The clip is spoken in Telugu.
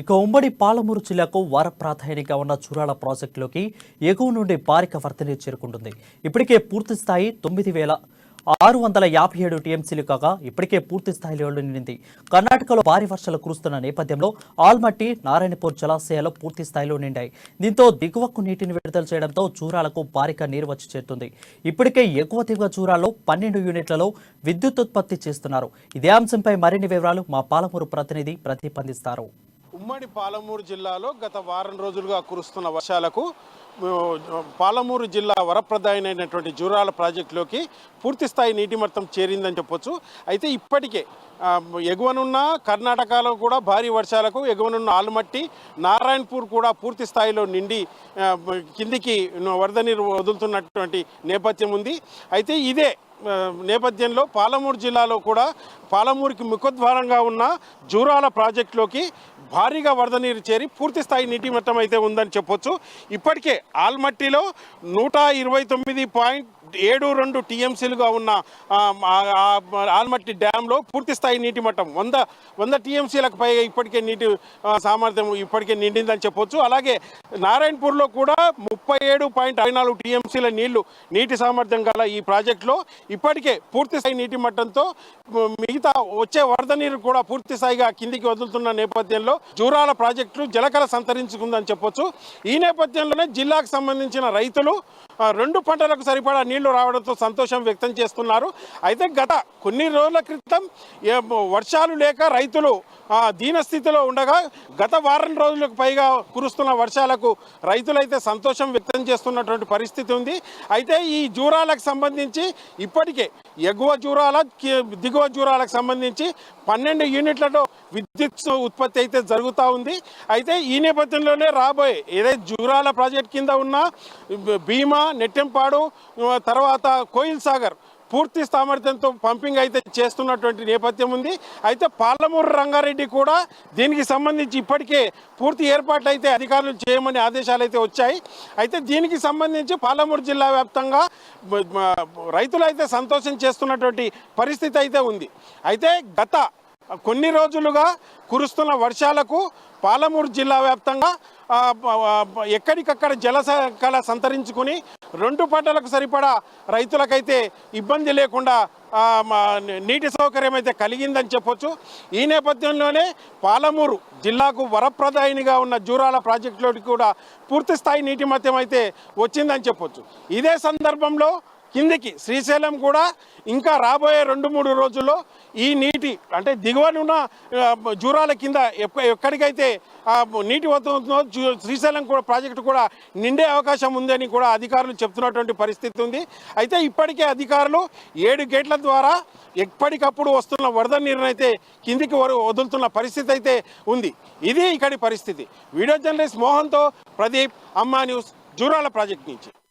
ఇక ఉమ్మడి పాలమూరు జిల్లాకు వరప్రాధాన్యంగా ఉన్న జూరాల ప్రాజెక్టులోకి ఎగువ నుండి భారీగా వరద చేరుకుంటుంది. ఇప్పటికే పూర్తి స్థాయి 9,657 టీఎంసీలు కాగా ఇప్పటికే పూర్తి స్థాయిలో నిండింది. కర్ణాటకలో భారీ వర్షాలు కురుస్తున్న నేపథ్యంలో ఆల్మట్టి, నారాయణపూర్ జలాశయాలు పూర్తి స్థాయిలో నిండాయి. దీంతో దిగువకు నీటిని విడుదల చేయడంతో జూరాలకు భారీగా నీరు వచ్చి చేరుతుంది. ఇప్పటికే దిగువ జూరాల్లో 12 యూనిట్లలో విద్యుత్ ఉత్పత్తి చేస్తున్నారు. ఇదే అంశంపై మరిన్ని వివరాలు మా పాలమూరు ప్రతినిధి ప్రతిపాదిస్తారు. ఉమ్మడి పాలమూరు జిల్లాలో గత వారం రోజులుగా కురుస్తున్న వర్షాలకు పాలమూరు జిల్లా వరప్రదాయమైనటువంటి జూరాల ప్రాజెక్టులోకి పూర్తి స్థాయి నీటి మట్టం చేరిందని చెప్పొచ్చు. అయితే ఇప్పటికే ఎగువనున్న కర్ణాటకలో కూడా భారీ వర్షాలకు ఎగువనున్న ఆల్మట్టి, నారాయణపూర్ కూడా పూర్తి స్థాయిలో నిండి కిందికి వరద నీరు వదులుతున్నటువంటి నేపథ్యం ఉంది. అయితే ఇదే నేపథ్యంలో పాలమూరు జిల్లాలో కూడా పాలమూరుకి ముఖద్వారంగా ఉన్న జూరాల ప్రాజెక్టులోకి భారీగా వరద నీరు చేరి పూర్తి స్థాయి నీటి మట్టం అయితే ఉందని చెప్పొచ్చు. ఇప్పటికే ఆల్మట్టిలో 129.72 టీఎంసీలుగా ఉన్న ఆల్మట్టి డ్యాంలో పూర్తి స్థాయి నీటి మట్టం 100 టీఎంసీలకు పైగా ఇప్పటికే నీటి సామర్థ్యం ఇప్పటికే నిండిందని చెప్పొచ్చు. అలాగే నారాయణపూర్లో కూడా 37.64 టీఎంసీల నీటి సామర్థ్యం గల ఈ ప్రాజెక్టులో ఇప్పటికే పూర్తి స్థాయి నీటి మట్టంతో మిగతా వచ్చే వరద నీరు కూడా పూర్తి స్థాయిగా కిందికి వదులుతున్న నేపథ్యంలో జూరాల ప్రాజెక్టులు జలకళ సంతరించుకుందని చెప్పొచ్చు. ఈ నేపథ్యంలోనే జిల్లాకు సంబంధించిన రైతులు 2 పంటలకు సరిపడా నీళ్లు రావడంతో సంతోషం వ్యక్తం చేస్తున్నారు. అయితే గత కొన్ని రోజుల క్రితం వర్షాలు లేక రైతులు దీనస్థితిలో ఉండగా గత వారం రోజులకు పైగా కురుస్తున్న వర్షాలకు రైతులైతే సంతోషం వ్యక్తం చేస్తున్నటువంటి పరిస్థితి ఉంది. అయితే ఈ జూరాలకు సంబంధించి ఇప్పటికే ఎగువ జూరాల దిగువ జూరాలకు సంబంధించి 12 యూనిట్లలో విద్యుత్ ఉత్పత్తి అయితే జరుగుతూ ఉంది. అయితే ఈ నేపథ్యంలోనే రాబోయే ఏదైతే జూరాల ప్రాజెక్ట్ కింద ఉన్న భీమా, నెట్టెంపాడు, తర్వాత కోయిల్ సాగర్ పూర్తి సామర్థ్యంతో పంపింగ్ అయితే చేస్తున్నటువంటి నేపథ్యం ఉంది. అయితే పాలమూరు రంగారెడ్డి కూడా దీనికి సంబంధించి ఇప్పటికే పూర్తి ఏర్పాట్లు అయితే అధికారులు చేయమని ఆదేశాలు అయితే వచ్చాయి. అయితే దీనికి సంబంధించి పాలమూరు జిల్లా వ్యాప్తంగా రైతులు అయితే సంతోషం చేస్తున్నటువంటి పరిస్థితి అయితే ఉంది. అయితే గత కొన్ని రోజులుగా కురుస్తున్న వర్షాలకు పాలమూరు జిల్లా వ్యాప్తంగా ఎక్కడికక్కడ జలకళ సంతరించుకుని 2 పంటలకు సరిపడా రైతులకైతే ఇబ్బంది లేకుండా నీటి సౌకర్యం అయితే కలిగిందని చెప్పొచ్చు. ఈ నేపథ్యంలోనే పాలమూరు జిల్లాకు వరప్రదాయినిగా ఉన్న జూరాల ప్రాజెక్టులోకి కూడా పూర్తి స్థాయి నీటి మట్టం అయితే వచ్చిందని చెప్పొచ్చు. ఇదే సందర్భంలో కిందికి శ్రీశైలం కూడా ఇంకా రాబోయే 2-3 రోజుల్లో ఈ నీటి అంటే దిగువనున్న జూరాల కింద ఎక్కడికైతే నీటి వస్తుందో శ్రీశైలం కూడా ప్రాజెక్టు కూడా నిండే అవకాశం ఉందని కూడా అధికారులు చెప్తున్నటువంటి పరిస్థితి ఉంది. అయితే ఇప్పటికే అధికారులు 7 గేట్ల ద్వారా ఎప్పటికప్పుడు వస్తున్న వరద నీరును అయితే కిందికి వదులుతున్న పరిస్థితి అయితే ఉంది. ఇది ఇక్కడి పరిస్థితి. వీడియో జర్నలిస్ట్ మోహన్తో ప్రదీప్, అమ్మా న్యూస్, జూరాల ప్రాజెక్ట్ నుంచి.